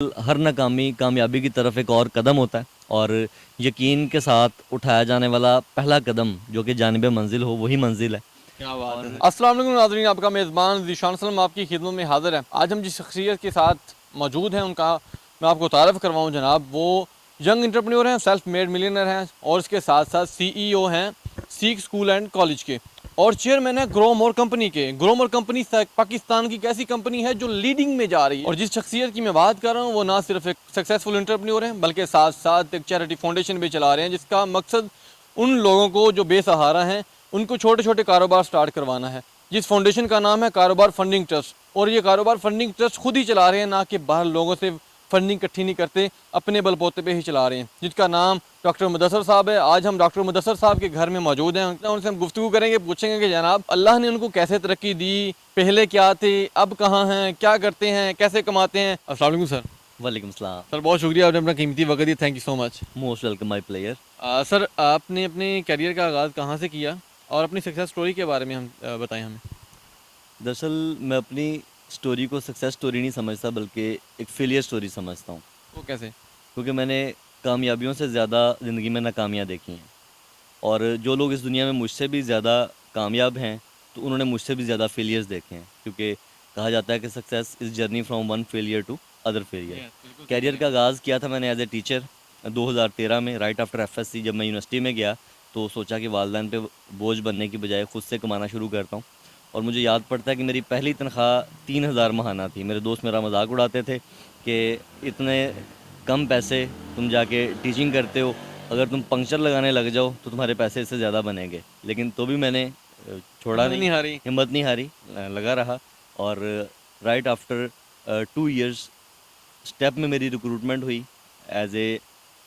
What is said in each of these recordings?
हर नाकामी कामयाबी की तरफ एक और कदम होता है और यकीन के साथ उठाया जाने वाला पहला कदम जो कि जानिब मंजिल हो वही मंजिल है। क्या बात है। अस्सलाम वालेकुम नाज़रीन, आपका मेज़बान ज़ीशान सलम आपकी खिदमत में हाज़िर है। आज हम जिस शख्सियत के साथ मौजूद हैं उनका मैं आपको तारफ़ करवाऊँ जनाब, वो यंग एंटरप्रेन्योर हैं, सेल्फ मेड मिलियनर हैं और इसके साथ साथ सीईओ हैं सीख स्कूल एंड कॉलेज के और चेयरमैन है ग्रो मोर कंपनी के। ग्रो मोर कंपनी पाकिस्तान की एक ऐसी कंपनी है जो लीडिंग में जा रही है और जिस शख्सियत की मैं बात कर रहा हूँ वो ना सिर्फ एक सक्सेसफुल एंटरप्रेन्योर हैं बल्कि साथ साथ एक चैरिटी फाउंडेशन भी चला रहे हैं जिसका मकसद उन लोगों को जो बेसहारा हैं उनको छोटे छोटे कारोबार स्टार्ट करवाना है, जिस फाउंडेशन का नाम है कारोबार फंडिंग ट्रस्ट। और ये कारोबार फंडिंग ट्रस्ट खुद ही चला रहे हैं, ना कि बाहर लोगों से फंडिंग इकट्ठी नहीं करते, अपने बलबूते पे ही चला रहे हैं, जिसका नाम डॉक्टर मुदस्सर साहब है। आज हम डॉक्टर मुदस्सर साहब के घर में मौजूद हैं, उनसे हम गुफ्तगू करेंगे, पूछेंगे कि जनाब अल्लाह ने उनको कैसे तरक्की दी, पहले क्या थे, अब कहाँ हैं, क्या करते हैं, कैसे कमाते हैं। अस्सलाम वालेकुम सर। वालेकुम सलाम। सर बहुत शुक्रिया, आपने अपना कीमती वक्त दिया, thank you so much. Most welcome my player. Sir आपने अपने करियर का आगाज़ कहाँ से किया और अपनी सक्सेस स्टोरी के बारे में हम बताएं हमें। दरअसल मैं अपनी स्टोरी को सक्सेस स्टोरी नहीं समझता बल्कि एक फेलियर स्टोरी समझता हूँ, वो कैसे? क्योंकि मैंने कामयाबियों से ज़्यादा ज़िंदगी में नाकामियाँ देखी हैं और जो लोग इस दुनिया में मुझसे भी ज़्यादा कामयाब हैं तो उन्होंने मुझसे भी ज़्यादा फेलियर्स देखे हैं, क्योंकि कहा जाता है कि success is journey from one failure to other failure. Career का आगाज़ किया था मैंने एज ए टीचर 2013 में, राइट आफ्टर एफएससी। जब मैं यूनिवर्सिटी में गया तो सोचा कि वालदैन पे बोझ बनने की बजाय ख़ुद से कमाना शुरू करता हूँ। और मुझे याद पड़ता है कि मेरी पहली तनख्वाह 3000 महाना थी। मेरे दोस्त मेरा मजाक उड़ाते थे कि इतने कम पैसे तुम जाके टीचिंग करते हो, अगर तुम पंक्चर लगाने लग जाओ तो तुम्हारे पैसे इससे ज़्यादा बनेंगे। लेकिन तो भी मैंने छोड़ा हिम्मत नहीं, नहीं हारी। हिम्मत नहीं हारी, लगा रहा। और राइट आफ्टर 2 इयर्स स्टेप में मेरी रिक्रूटमेंट हुई as a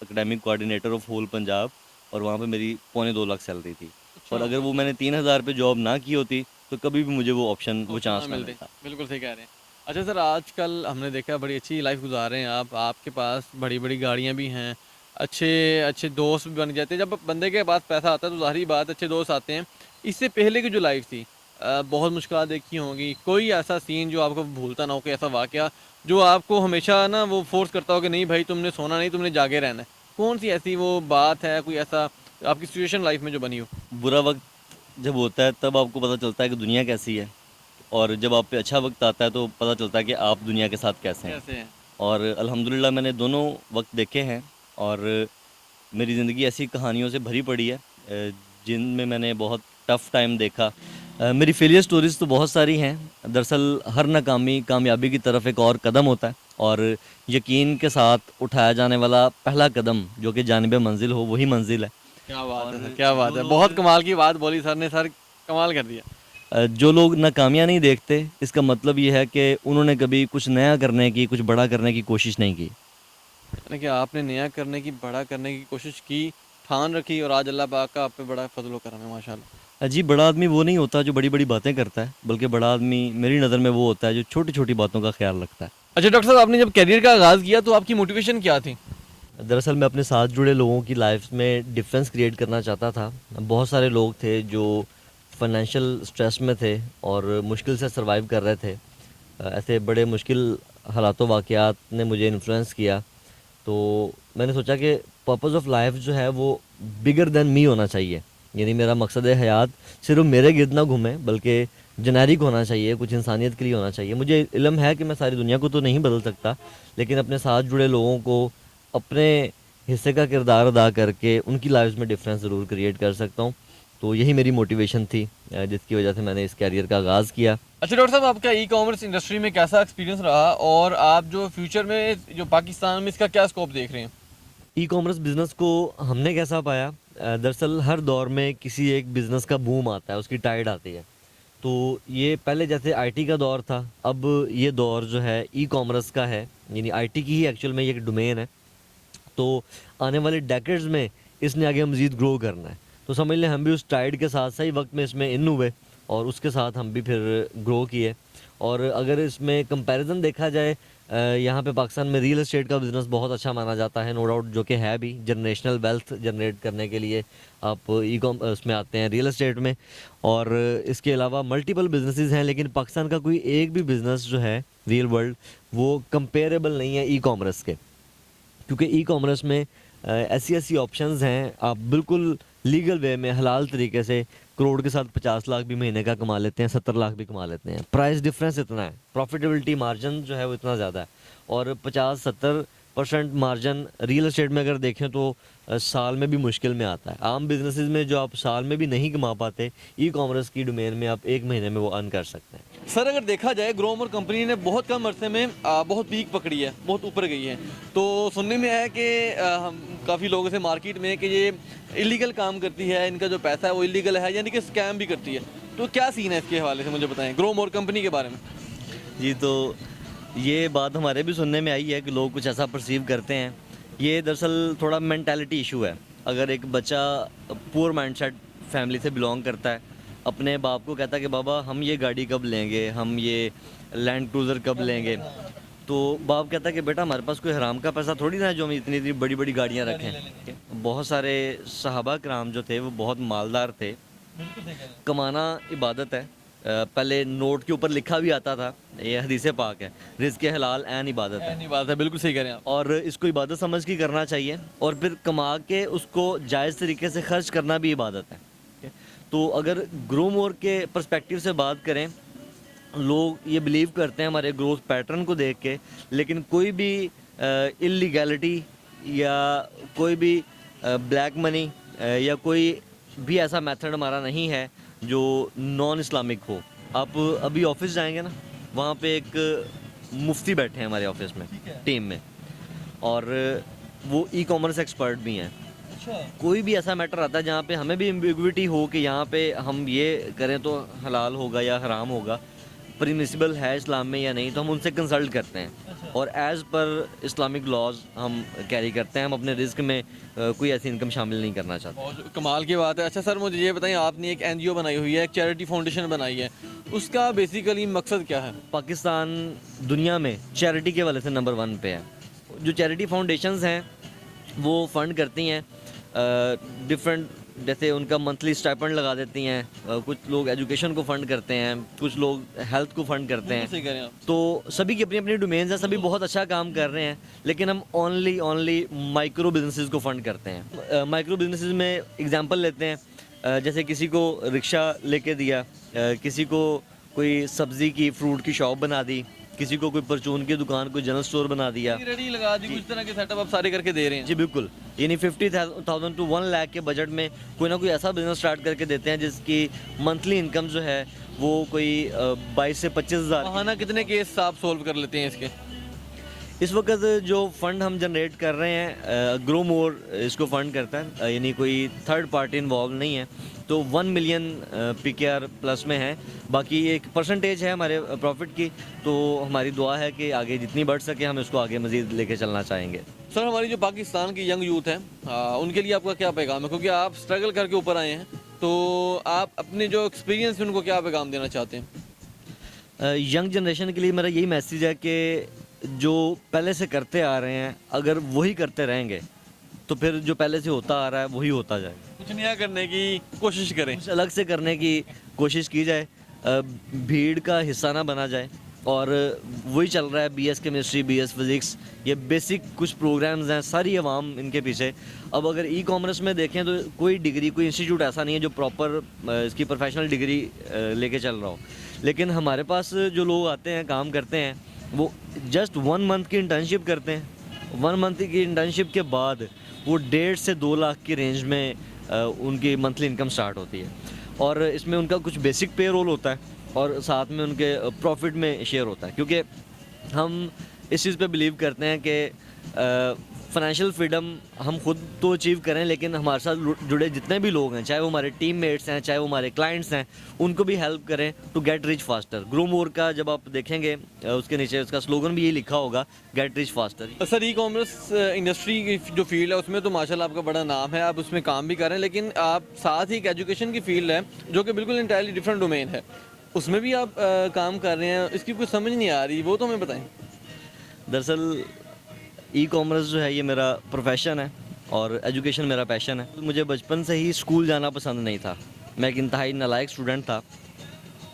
academic coordinator of whole Punjab और वहाँ पे मेरी 2.25 लाख सैलरी थी। और अगर वो मैंने 3000 पे जॉब ना की होती तो कभी भी मुझे वो ऑप्शन, वो चांस ना मिलते। मिलता। बिल्कुल सही कह रहे हैं। अच्छा सर, आजकल हमने देखा बड़ी अच्छी लाइफ गुजार रहे हैं आप, आपके पास बड़ी बड़ी गाड़ियाँ भी हैं, अच्छे अच्छे दोस्त भी बन जाते हैं। जब बंदे के पास पैसा आता है तो ज़ाहिर बात अच्छे दोस्त आते हैं। इससे पहले की जो लाइफ थी बहुत मुश्किल देखी होंगी, कोई ऐसा सीन जो आपको भूलता ना हो, कोई ऐसा वाक़या जो आपको हमेशा ना वो फोर्स करता हो कि नहीं भाई तुमने सोना नहीं, तुमने जागे रहना है। कौन सी ऐसी वो बात है, कोई ऐसा आपकी सिचुएशन लाइफ में जो बनी हो? बुरा वक्त जब होता है तब आपको पता चलता है कि दुनिया कैसी है, और जब आप पे अच्छा वक्त आता है तो पता चलता है कि आप दुनिया के साथ कैसे हैं। कैसे हैं? और अल्हम्दुलिल्लाह मैंने दोनों वक्त देखे हैं और मेरी ज़िंदगी ऐसी कहानियों से भरी पड़ी है जिनमें मैंने बहुत टफ़ टाइम देखा। मेरी फेलियर स्टोरीज़ तो बहुत सारी हैं। दरअसल हर नाकामी कामयाबी की तरफ एक और कदम होता है और यकीन के साथ उठाया जाने वाला पहला कदम जो कि जानिब मंजिल हो वही मंजिल है। क्या बात और है सर, क्या बात जो है, लोग बहुत कमाल की बात बोली सर ने, सर कमाल कर दिया। जो लोग नाकामियाँ नहीं देखते इसका मतलब ये है कि उन्होंने कभी कुछ नया करने की, कुछ बड़ा करने की कोशिश नहीं की। यानी कि आपने नया करने की, बड़ा करने की कोशिश की, ठान रखी और आज अल्लाह पाक का आप पे बड़ा फजल व करम है माशाल्लाह। जी, बड़ा आदमी वो नहीं होता जो बड़ी बड़ी बातें करता है, बल्कि बड़ा आदमी मेरी नज़र में वो होता है जो छोटी छोटी बातों का ख्याल रखता है। अच्छा डॉक्टर साहब, आपने जब करियर का आगाज़ किया तो आपकी मोटिवेशन क्या थी? दरअसल मैं अपने साथ जुड़े लोगों की लाइफ में डिफरेंस क्रिएट करना चाहता था। बहुत सारे लोग थे जो फाइनेंशियल स्ट्रेस में थे और मुश्किल से सरवाइव कर रहे थे। ऐसे बड़े मुश्किल हालातों वाक़यात ने मुझे इन्फ्लुएंस किया। तो मैंने सोचा कि पर्पस ऑफ लाइफ जो है वो बिगर देन मी होना चाहिए, यानी मेरा मकसद हयात सिर्फ मेरे गिर्द ना घूमे बल्कि जेनेरिक होना चाहिए, कुछ इंसानियत के लिए होना चाहिए। मुझे इल्म है कि मैं सारी दुनिया को तो नहीं बदल सकता, लेकिन अपने साथ जुड़े लोगों को अपने हिस्से का किरदार अदा करके उनकी लाइफ में डिफरेंस ज़रूर क्रिएट कर सकता हूँ। तो यही मेरी मोटिवेशन थी जिसकी वजह से मैंने इस कैरियर का आगाज़ किया। अच्छा डॉक्टर साहब, आपका ई कॉमर्स इंडस्ट्री में कैसा एक्सपीरियंस रहा और आप जो फ्यूचर में जो पाकिस्तान में इसका क्या स्कोप देख रहे हैं? ई कॉमर्स बिज़नेस को हमने कैसा पाया, दरअसल हर दौर में किसी एक बिज़नेस का बूम आता है, उसकी टाइड आती है। तो ये पहले जैसे आईटी का दौर था, अब ये दौर जो है ई कॉमर्स का है, यानी आईटी की ही एक्चुअल में ये एक डोमेन है। तो आने वाले डेकेड्स में इसने आगे मज़ीद ग्रो करना है। तो समझ लें हम भी उस टाइड के साथ सही वक्त में इसमें इन हुए और उसके साथ हम भी फिर ग्रो किए। और अगर इसमें कंपैरिजन देखा जाए यहाँ पे पाकिस्तान में रियल एस्टेट का बिज़नेस बहुत अच्छा माना जाता है, नो डाउट, जो कि है भी। जनरेशनल वेल्थ जनरेट करने के लिए आप ई कॉम उसमें आते हैं, रियल एस्टेट में। और इसके अलावा मल्टीपल बिजनेसेस हैं, लेकिन पाकिस्तान का कोई एक भी बिज़नेस जो है रियल वर्ल्ड वो कंपेरेबल नहीं है ई कॉमर्स के। क्योंकि ई कॉमर्स में ऐसी ऐसी ऑप्शंस हैं, आप बिल्कुल लीगल वे में हलाल तरीके से करोड़ के साथ 50 लाख भी महीने का कमा लेते हैं, 70 लाख भी कमा लेते हैं। प्राइस डिफरेंस इतना है, प्रॉफिटेबिलिटी मार्जिन जो है वो इतना ज़्यादा है। और 50-70% मार्जिन रियल एस्टेट में अगर देखें तो साल में भी मुश्किल में आता है। आम बिजनेसेस में जो आप साल में भी नहीं कमा पाते, ई कॉमर्स की डोमेन में आप एक महीने में वो अर्न कर सकते हैं। सर अगर देखा जाए ग्रोमर कंपनी ने बहुत कम अरसे में बहुत पीक पकड़ी है, बहुत ऊपर गई है। तो सुनने में आया कि हम काफ़ी लोगों से मार्केट में कि ये इलीगल काम करती है, इनका जो पैसा है वो इलीगल है, यानी कि स्कैम भी करती है। तो क्या सीन है इसके हवाले से मुझे बताएं, ग्रोमर कंपनी के बारे में। जी, तो ये बात हमारे भी सुनने में आई है कि लोग कुछ ऐसा परसीव करते हैं। ये दरअसल थोड़ा मेंटालिटी इशू है। अगर एक बच्चा पुअर माइंडसेट फैमिली से बिलोंग करता है, अपने बाप को कहता है कि बाबा हम ये गाड़ी कब लेंगे, हम ये लैंड क्रूज़र कब लेंगे, तो बाप कहता है कि बेटा हमारे पास कोई हराम का पैसा थोड़ी ना है जो हम इतनी इतनी बड़ी बड़ी गाड़ियाँ रखें। बहुत सारे सहाबा कराम जो थे वो बहुत मालदार थे। कमाना इबादत है। पहले नोट के ऊपर लिखा भी आता था, ये हदीसे पाक है, रिज़्क़ हलाल ऐन इबादत है। नहीं बात है, बिल्कुल सही कह रहे हैं आप। और इसको इबादत समझ के करना चाहिए, और फिर कमा के उसको जायज़ तरीके से खर्च करना भी इबादत है। तो अगर ग्रो मोर के पर्सपेक्टिव से बात करें, लोग ये बिलीव करते हैं हमारे ग्रोथ पैटर्न को देख के, लेकिन कोई भी इलीगैलिटी या कोई भी ब्लैक मनी या कोई भी ऐसा मेथड हमारा नहीं है जो नॉन इस्लामिक हो। आप अभी ऑफिस जाएंगे ना, वहाँ पे एक मुफ्ती बैठे हैं हमारे ऑफिस में टीम में, और वो ई कॉमर्स एक्सपर्ट भी हैं। कोई भी ऐसा मैटर आता है जहाँ पे हमें भी एम्बिग्विटी हो कि यहाँ पे हम ये करें तो हलाल होगा या हराम होगा, परमिसिबल है इस्लाम में या नहीं, तो हम उनसे कंसल्ट करते हैं और एज़ पर इस्लामिक लॉज हम कैरी करते हैं। हम अपने रिस्क में कोई ऐसी इनकम शामिल नहीं करना चाहते। बहुत कमाल की बात है। अच्छा सर मुझे ये बताइए, आपने एक एनजीओ बनाई हुई है, एक चैरिटी फाउंडेशन बनाई है, उसका बेसिकली मकसद क्या है? पाकिस्तान दुनिया में चैरिटी के वाले से नंबर 1 पे है। जो चैरिटी फाउंडेशंस हैं वो फ़ंड करती हैं डिफरेंट, जैसे उनका मंथली स्टाइपेंड लगा देती हैं। कुछ लोग एजुकेशन को फ़ंड करते हैं, कुछ लोग हेल्थ को फ़ंड करते हैं। सही कह रहे हैं आप। तो सभी की अपनी अपनी डोमेन्स हैं, सभी बहुत अच्छा काम कर रहे हैं, लेकिन हम ओनली माइक्रो बिजनेसेस को फ़ंड करते हैं। माइक्रो बिजनेसेस में एग्जांपल लेते हैं, जैसे किसी को रिक्शा लेके दिया, किसी को कोई सब्ज़ी की फ्रूट की शॉप बना दी, किसी को कोई परचून की दुकान, कोई जनरल स्टोर बना दिया। रेडी लगा दी, कुछ तरह के सेटअप आप सारे करके दे रहे हैं। जी बिल्कुल, यानी 50,000 टू 1 लाख के बजट में कोई ना कोई ऐसा बिजनेस स्टार्ट करके देते हैं जिसकी मंथली इनकम जो है वो कोई 22 से 25 हज़ार। माहाना कितने केस आप सोल्व कर लेते हैं इसके? इस वक्त जो फंड हम जनरेट कर रहे हैं, ग्रो मोर इसको फंड करता है, यानी कोई थर्ड पार्टी इन्वॉल्व नहीं है, तो 1 मिलियन PKR प्लस में है। बाकी एक परसेंटेज है हमारे प्रॉफिट की, तो हमारी दुआ है कि आगे जितनी बढ़ सके हम इसको आगे मज़ीद लेके चलना चाहेंगे। सर हमारी जो पाकिस्तान की यंग यूथ है, उनके लिए आपका क्या पैगाम है? क्योंकि आप स्ट्रगल करके ऊपर आए हैं, तो आप अपने जो एक्सपीरियंस है उनको क्या पैगाम देना चाहते हैं? यंग जनरेशन के लिए मेरा यही मैसेज है कि जो पहले से करते आ रहे हैं, अगर वही करते रहेंगे तो फिर जो पहले से होता आ रहा है वही होता जाएगा। कुछ नया करने की कोशिश करें, कुछ अलग से करने की कोशिश की जाए, भीड़ का हिस्सा ना बना जाए। और वही चल रहा है, BS केमिस्ट्री, BS फिज़िक्स, ये बेसिक कुछ प्रोग्राम्स हैं, सारी आवाम इनके पीछे। अब अगर ई कॉमर्स में देखें तो कोई डिग्री, कोई इंस्टीट्यूट ऐसा नहीं है जो प्रॉपर इसकी प्रोफेशनल डिग्री लेके चल रहा हो, लेकिन हमारे पास जो लोग आते हैं काम करते हैं वो जस्ट 1 मंथ की इंटर्नशिप करते हैं। 1 मंथ की इंटर्नशिप के बाद वो 1.5 से 2 लाख की रेंज में उनकी मंथली इनकम स्टार्ट होती है, और इसमें उनका कुछ बेसिक पे रोल होता है और साथ में उनके प्रॉफिट में शेयर होता है। क्योंकि हम इस चीज़ पे बिलीव करते हैं कि फाइनेंशियल फ्रीडम हम खुद तो अचीव करें, लेकिन हमारे साथ जुड़े जितने भी लोग हैं, चाहे वो हमारे टीममेट्स हैं, चाहे वो हमारे क्लाइंट्स हैं, उनको भी हेल्प करें to get rich faster. Grow more का जब आप देखेंगे उसके नीचे उसका स्लोगन भी यही लिखा होगा, gate rich faster. Sir e commerce industry की जो फील्ड है उसमें तो माशाल्लाह आपका बड़ा नाम है, आप उसमें काम भी कर रहे हैं, लेकिन आप साथ ही एक एजुकेशन की फील्ड है जो कि बिल्कुल इंटायरली डिफरेंट डोमेन है, उसमें भी आप काम कर रहे हैं। इसकी कुछ समझ नहीं आ रही, वो तो हमें बताएं। दरअसल ई कॉमर्स जो है ये मेरा प्रोफेशन है और एजुकेशन मेरा पैशन है। मुझे बचपन से ही स्कूल जाना पसंद नहीं था। मैं एक इंतहाई नालायक स्टूडेंट था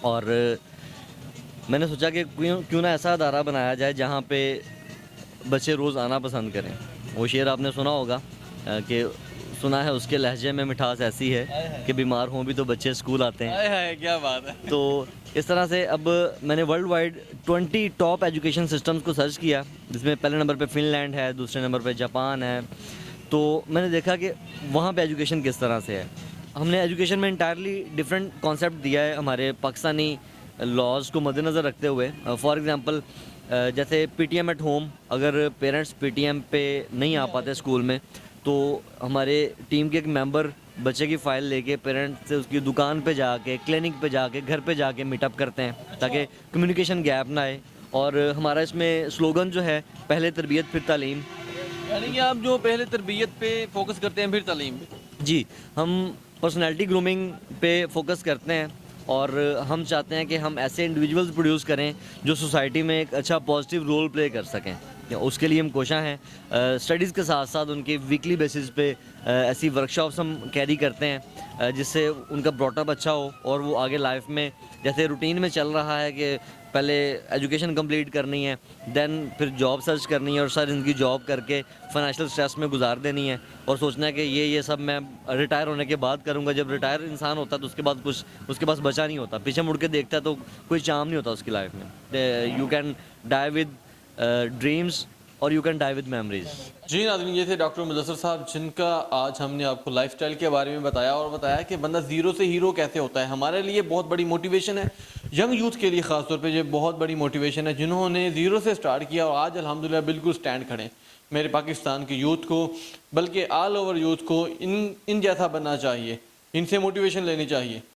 और मैंने सोचा कि क्यों ना ऐसा अदारा बनाया जाए जहाँ पे बच्चे रोज़ आना पसंद करें। वो शेर आपने सुना होगा कि सुना है उसके लहजे में मिठास ऐसी है कि बीमार हों भी तो बच्चे स्कूल आते हैं। हाय हाय क्या बात है। तो इस तरह से अब मैंने world wide 20 top education systems को सर्च किया, जिसमें पहले नंबर पे फिनलैंड है, दूसरे नंबर पे जापान है। तो मैंने देखा कि वहाँ पे एजुकेशन किस तरह से है। हमने एजुकेशन में इंटायरली डिफरेंट कॉन्सेप्ट दिया है हमारे पाकिस्तानी लॉज को मद्देनज़र रखते हुए। फॉर एग्ज़ाम्पल जैसे पीटीएम एट होम, अगर पेरेंट्स पीटीएम पे नहीं आ पाते स्कूल में तो हमारे टीम के एक मेंबर बच्चे की फ़ाइल लेके पेरेंट्स से उसकी दुकान पे जाके, क्लिनिक पे जाके, घर पे जाके मीटअप करते हैं ताकि कम्युनिकेशन गैप ना आए। और हमारा इसमें स्लोगन जो है, पहले तरबियत फिर तालीम। यानी कि आप जो पहले तरबियत पे फोकस करते हैं फिर तालीम पे। जी, हम पर्सनैलिटी ग्रूमिंग पे फोकस करते हैं और हम चाहते हैं कि हम ऐसे इंडिविजुअल्स प्रोड्यूस करें जो सोसाइटी में एक अच्छा पॉजिटिव रोल प्ले कर सकें। उसके लिए हम कोशिश हैं। स्टडीज़ के साथ साथ उनके वीकली बेसिस पे ऐसी वर्कशॉप्स हम कैरी करते हैं जिससे उनका ब्रॉटअप अच्छा हो और वो आगे लाइफ में, जैसे रूटीन में चल रहा है कि पहले एजुकेशन कंप्लीट करनी है, देन फिर जॉब सर्च करनी है और सारी ज़िंदगी जॉब करके फाइनेंशियल स्ट्रेस में गुजार देनी है और सोचना है कि ये सब मैं रिटायर होने के बाद करूँगा। जब रिटायर इंसान होता है तो उसके बाद कुछ उसके पास बचा नहीं होता, पीछे मुड़ के देखता है तो कोई चाम नहीं होता उसकी लाइफ में। You can die with dreams और you can die with memories. जी नाज़रीन, ये थे डॉक्टर मुदस्सिर साहब, जिनका आज हमने आपको लाइफस्टाइल के बारे में बताया और बताया कि बंदा ज़ीरो से हीरो कैसे होता है। हमारे लिए बहुत बड़ी मोटिवेशन है, यंग यूथ के लिए ख़ास तौर पे ये बहुत बड़ी मोटिवेशन है, जिन्होंने ज़ीरो से स्टार्ट किया और आज अल्हम्दुलिल्लाह बिल्कुल स्टैंड खड़े। मेरे पाकिस्तान के यूथ को, बल्कि ऑल ओवर यूथ को इन जैसा बनना चाहिए, इनसे मोटिवेशन लेनी चाहिए।